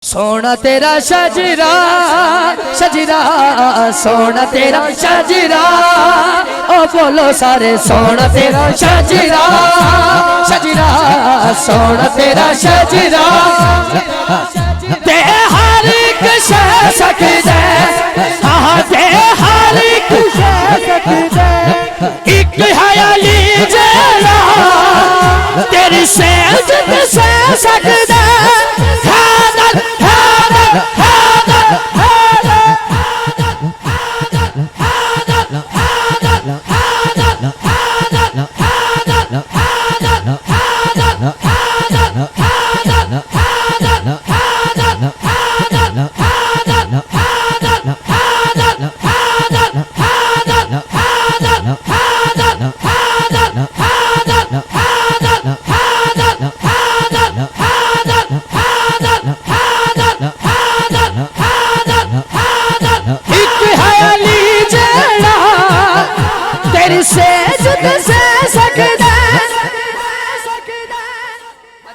सोना तेरा शजरा शजरा सोना तेरा शजरा ओ बोलो सारे सोना तेरा शजरा शजरा सोना तेरा शजरा ते हर एक शह सकदे हाँ ते हर एक शह सकदे एक है अली जला तेरी सेज ते सह सकदे